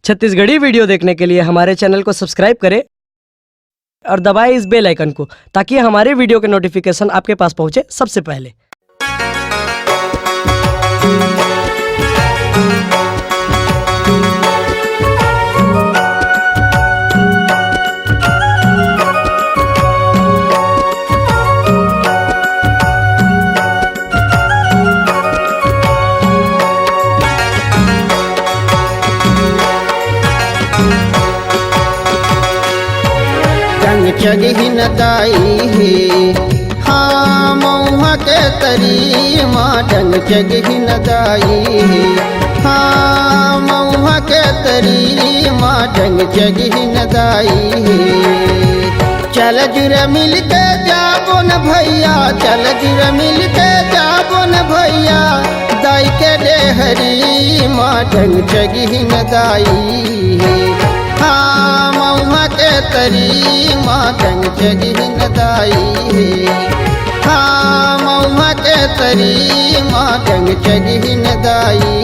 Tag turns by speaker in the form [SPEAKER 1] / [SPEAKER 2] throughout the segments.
[SPEAKER 1] Chhattisgarhi video देखने के लिए हमारे चैनल को सब्सक्राइब करें और दबाएं इस बेल आइकन को, ताकि हमारे वीडियो के नोटिफिकेशन आपके पास पहुंचे सबसे पहले।
[SPEAKER 2] जगही न दाई हाँ मऊहा के तरी माँ डंग जगही न दाई हाँ मऊहा के तरी माँ डंग जगही न दाई चल जुरा मिल के जाबो न भैया, चल जुरा मिल के जाबो न भैया, दाई के डेहरी माँ डंग जगही न दाई हाँ मऊहा के तरी माँ डंग जगही न दाई हाँ मऊहा के तरी माँ डंग जगही न दाई।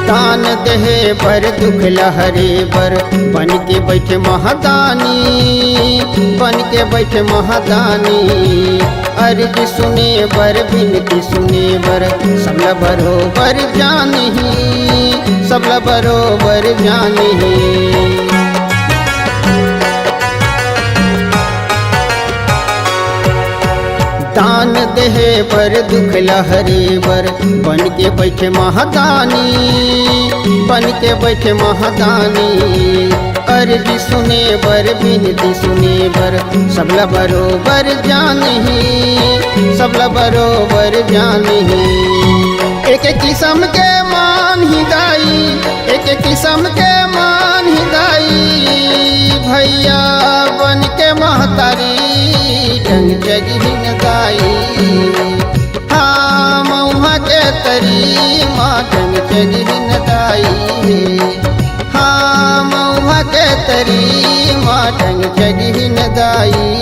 [SPEAKER 2] दान देहे पर दुख लहरे बर बन के बैठे महादानी, बन के बैठे महादानी अर्ज सुने बर बिनती सुने बर सबला बरोबर जानी, सबला बरोबर जानी। दान देहे पर दुख लहरे बर बन के बैठे महादानी, बन के बैठे महादानी अर्ज सुने बर बिनती सुने बर सबला बरोबर जानी, सबला बरोबर जानी। एक किस्म के मान ही दाई, एक किस्म के मान ही दाई भैया बन के महतारी डंग जगही न दाई हाँ मऊहा के तरी माँ डंग जगही न दाई हाँ मऊहा के तरी माँ डंग जगही न दाई।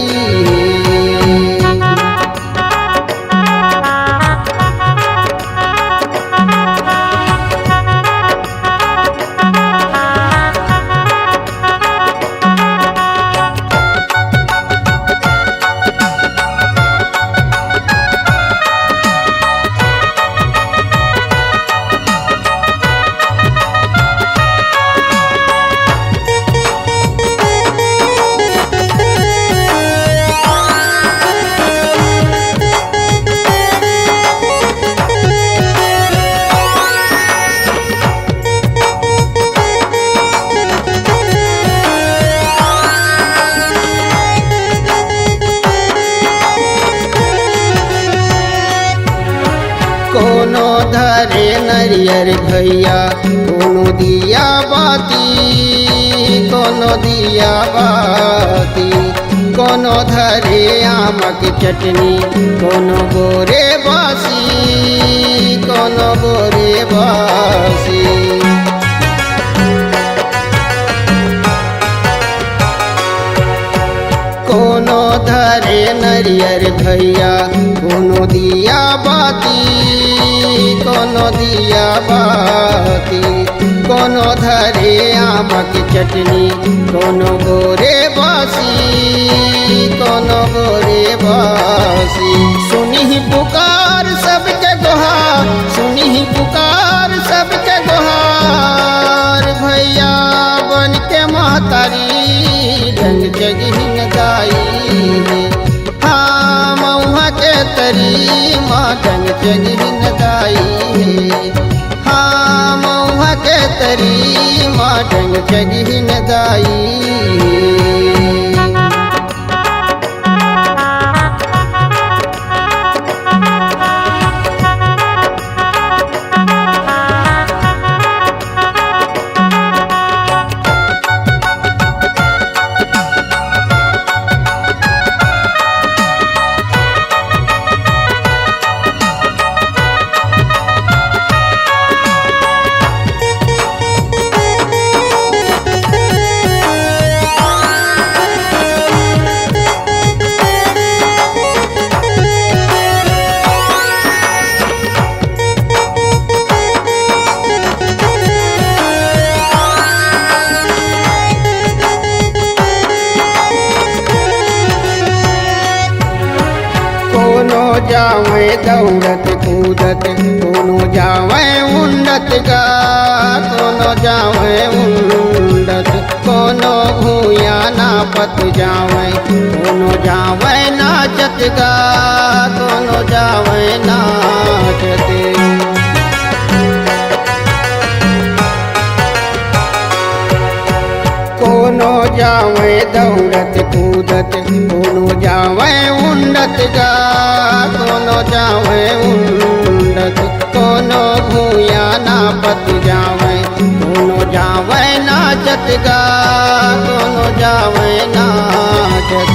[SPEAKER 2] कोनो धरे नरियर भैया कोनो दिया बाती, कोनो दिया बाती कोनो धरे आम की चटनी कोनो बोरे बासी, कोनो बोरे बासी। कोनो धरे नरियर भैया कोनो दिया बाती, कोनो दिया बाती कोनो धरे आम की चटनी कोनो बोरे बासी, कोनो बोरे बासी। सुनी पुकार सबके गुहार, सुनी पुकार सबके गुहार भैया बन के महतारी डंग जगही न दाई हाँ मऊहा के तरी माँ डंग जगही न दाई हाँ मऊहा के तरी माँ डंग चगी नदाई कोनो जावे दौड़त कूदत कोनो जावे उन्नत गा कोनो जावे उन्नत कोनो भूया नापत जावे कोनो जावे नाचत गा कोनो जावे नाचत कोनो जावे दौड़त कूदत कोनो जावे उन्नत गा कोनो जावे उन्नत कोनो भूया नापत जावे कोनो जावे नाचत गा कोनो जावे नाचत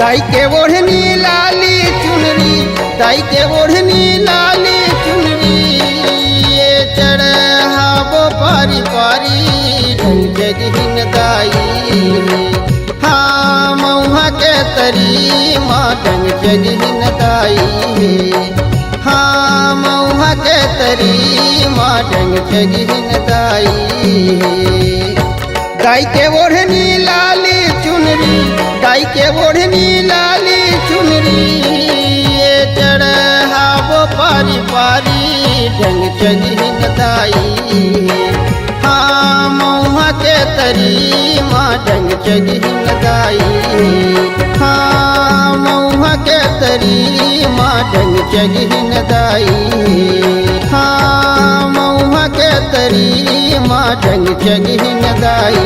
[SPEAKER 2] ताई के ओढ़नी लाली चुनरी ताई के ओढ़नी लाली चुनरी ये चढ़ावो पारी पारी ढंग जगिन दाई हाँ मऊहा के तरी माँ डंग जगिन दाई हाँ मऊहा के तरी माँ डंग जगिन दाई गाय के ओढ़नी लाली चुनरी गाय के ओढ़नी लाली चुनरी ये चढ़ावो पारी पारी ढंग जगिन दाई हाँ मऊहा के तरी माँ डंग जगिन दाई हाँ मऊहा के तरी माँ डंग जगिन दाई हाँ मऊहा के तरी माँ डंग जगिन दाई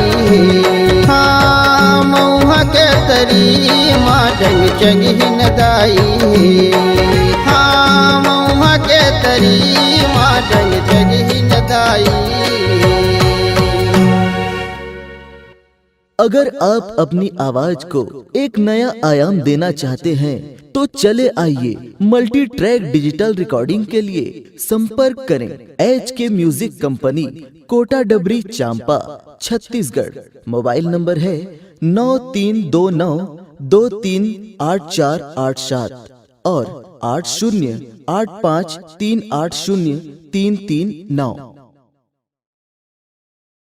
[SPEAKER 2] हाँ मऊहा के तरी माँ डंग जगिन दाई हाँ मऊहा के तरी माँ डंग जगिन दाई।
[SPEAKER 3] अगर आप अपनी आवाज को एक नया आयाम देना चाहते हैं तो चले आइए मल्टी ट्रैक डिजिटल रिकॉर्डिंग के लिए संपर्क करें HK म्यूजिक कंपनी, कोटा डबरी, चांपा, छत्तीसगढ़। मोबाइल नंबर है 9329238487 और 8085380339।